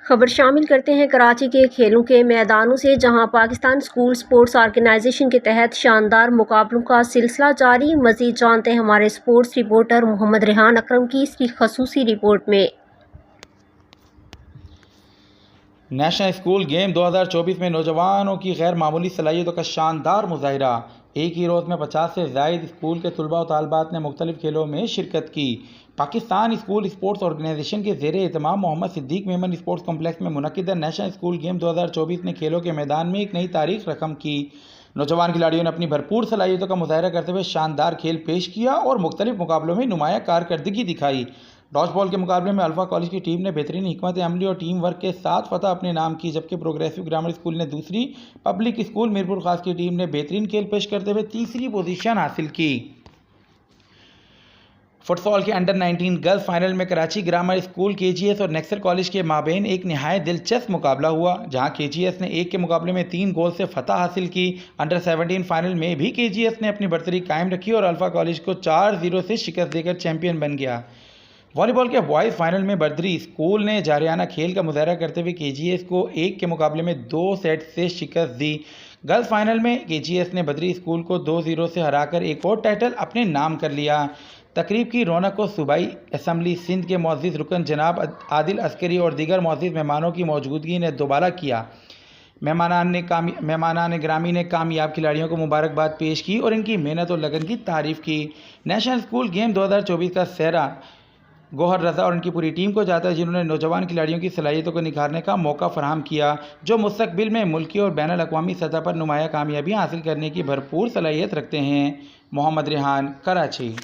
खबर शामिल करते हैं कराची के खेलों के मैदानों से, जहां पाकिस्तान स्कूल स्पोर्ट्स ऑर्गेनाइजेशन के तहत शानदार मुकाबलों का सिलसिला जारी। मज़ीद जानते हैं हमारे स्पोर्ट्स रिपोर्टर मोहम्मद रेहान अकरम की इसकी खसूसी रिपोर्ट में। नेशनल स्कूल गेम 2024 में नौजवानों की गैर मामूली सलाहियतों का शानदार मुजाहिरा। एक ही रोज़ में 50 से ज़ायद स्कूल के तलबा और तालबात ने मुख्तलिफ खेलों में शिरकत की। पाकिस्तान स्कूल स्पोर्ट्स ऑर्गेनाइजेशन के ज़ेरे एहतमाम मोहम्मद सिद्दीक मेमन स्पोर्ट्स कॉम्प्लेक्स में मुनक़िदा नेशनल स्कूल गेम 2024 ने खेलों के मैदान में एक नई तारीख रकम की। नौजवान खिलाड़ियों ने अपनी भरपूर सलाहियतों का मुजाहिरा करते हुए शानदार खेल पेश किया और मुख्तलिफ मुकाबलों में नुमाया कारकर्दगी दिखाई। डॉज बॉल के मुकाबले में अल्फ़ा कॉलेज की टीम ने बेहतरीन हिकमत अमली और टीम वर्क के साथ फतह अपने नाम की, जबकि प्रोग्रेसिव ग्रामर स्कूल ने दूसरी, पब्लिक स्कूल मीरपुर खास की टीम ने बेहतरीन खेल पेश करते हुए तीसरी पोजीशन हासिल की। फुटसॉल के अंडर 19 गर्ल्स फाइनल में कराची ग्रामर स्कूल केजीएस और नेक्सर कॉलेज के माबेन एक नहायत दिलचस्प मुकाबला हुआ, जहां केजीएस ने एक के मुकाबले में 3 गोल से फतह हासिल की। अंडर 17 फाइनल में भी केजीएस ने अपनी बढ़तरी कायम रखी और अल्फ़ा कॉलेज को 4-0 से शिकस्त देकर चैंपियन बन गया। वॉलीबॉल के बॉयज़ फाइनल में बद्री स्कूल ने जारियाना खेल का मुजाहरा करते हुए केजीएस को एक के मुकाबले में 2 सेट से शिकस्त दी। गर्ल्स फाइनल में केजीएस ने बद्री स्कूल को 2-0 से हराकर एक और टाइटल अपने नाम कर लिया। तकरीब की रौनक को सूबाई असम्बली सिंध के मुअज़्ज़िज़ रुकन जनाब आदिल अस्करी और दीगर मुअज़्ज़िज़ मेहमानों की मौजूदगी ने दोबारा किया। मेहमानान ग्रामी ने कामयाब खिलाड़ियों को मुबारकबाद पेश की और इनकी मेहनत और लगन की तारीफ़ की। नेशनल स्कूल गेम 2024 का सेहरा गौहर रज़ा और उनकी पूरी टीम को जाता है, जिन्होंने नौजवान खिलाड़ियों की सलाहियतों को निखारने का मौका फराहम किया, जो मुस्तकबिल में मुल्की और बैनुल अक़वामी सतह पर नुमाया कामयाबियाँ हासिल करने की भरपूर सलाहियत रखते हैं। मोहम्मद रेहान, कराची।